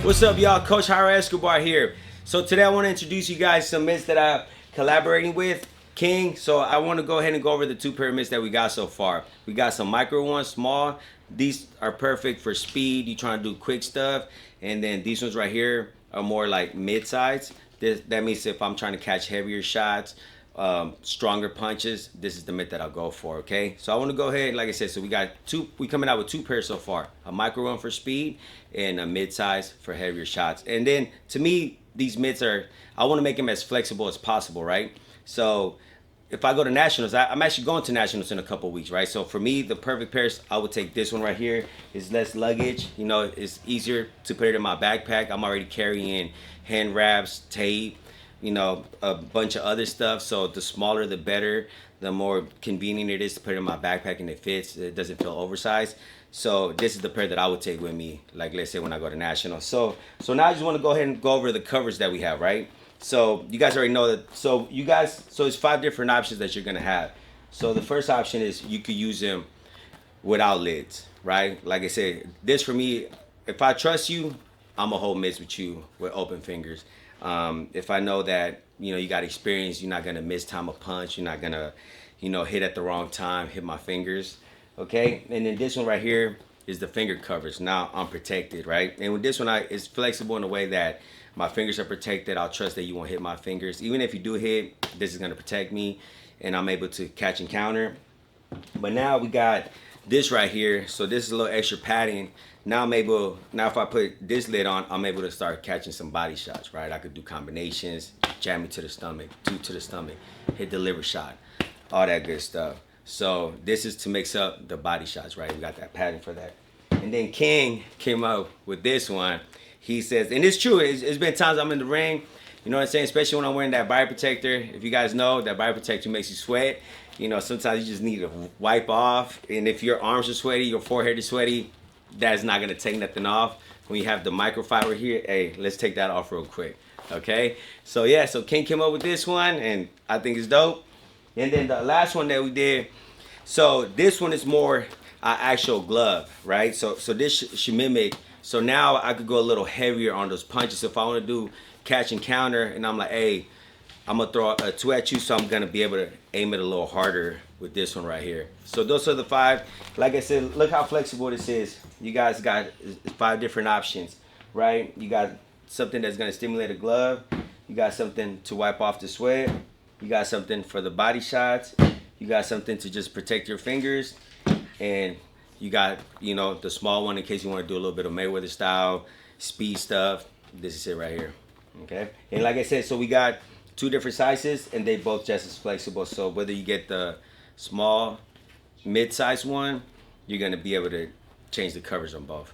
What's up, y'all? Coach Jairo Escobar here. So today I want to introduce you guys some mitts that I'm collaborating with King. So I want to go ahead and go over the two pair of mitts that we got so far. We got some micro ones, small. These are perfect for speed. You trying to do quick stuff. And then these ones right here are more like mid-size. That means if I'm trying to catch heavier shots, stronger punches, this is the mitt that I'll go for. Okay, so I want to go ahead, like I said, so we coming out with two pairs so far: a micro one for speed and a mid-size for heavier shots. And then to me, these mitts I want to make them as flexible as possible, right? So if I go to nationals, I'm actually going to nationals in a couple weeks, right? So for me, the perfect pairs, I would take this one right here. It's less luggage, you know, it's easier to put it in my backpack. I'm already carrying hand wraps, tape, you know, a bunch of other stuff. So the smaller the better, the more convenient it is to put it in my backpack and it fits. It doesn't feel oversized. So this is the pair that I would take with me, like let's say when I go to national. So now I just want to go ahead and go over the covers that we have, right? So you guys already know that. So it's 5 different options that you're gonna have. So the first option is you could use them without lids, right? Like I said, this for me, if I trust you, I'm gonna hold mitts with you with open fingers. If I know that, you know, you got experience, you're not gonna miss time a punch, you're not gonna, you know, hit at the wrong time, hit my fingers, okay? And then this one right here is the finger covers. Now I'm protected, right? And with this one, it's flexible in a way that my fingers are protected. I'll trust that you won't hit my fingers. Even if you do hit, this is gonna protect me and I'm able to catch and counter. But now we got this right here. So this is a little extra padding. Now if I put this lid on, I'm able to start catching some body shots, right? I could do combinations, jab me to the stomach, two to the stomach, hit the liver shot, all that good stuff. So this is to mix up the body shots, right? We got that padding for that. And then King came up with this one. He says, and it's true, it's been times I'm in the ring, you know what I'm saying? Especially when I'm wearing that body protector. If you guys know, that body protector makes you sweat. You know, sometimes you just need to wipe off. And if your arms are sweaty, your forehead is sweaty, that's not gonna take nothing off. When you have the microfiber here, hey, let's take that off real quick, okay? So yeah, so King came up with this one, and I think it's dope. And then the last one that we did, so this one is more actual glove, right? So this should mimic. So now I could go a little heavier on those punches. So if I want to do catch and counter, and I'm like, hey, I'm gonna throw a 2 at you, so I'm gonna be able to aim it a little harder with this one right here. So those are the 5. Like I said, look how flexible this is. You guys got 5 different options, right? You got something that's gonna stimulate a glove. You got something to wipe off the sweat. You got something for the body shots. You got something to just protect your fingers. And you got, you know, the small one in case you want to do a little bit of Mayweather style, speed stuff. This is it right here, okay? And like I said, so we got 2 different sizes and they both just as flexible. So whether you get the small, mid-size one, you're gonna be able to change the covers on both.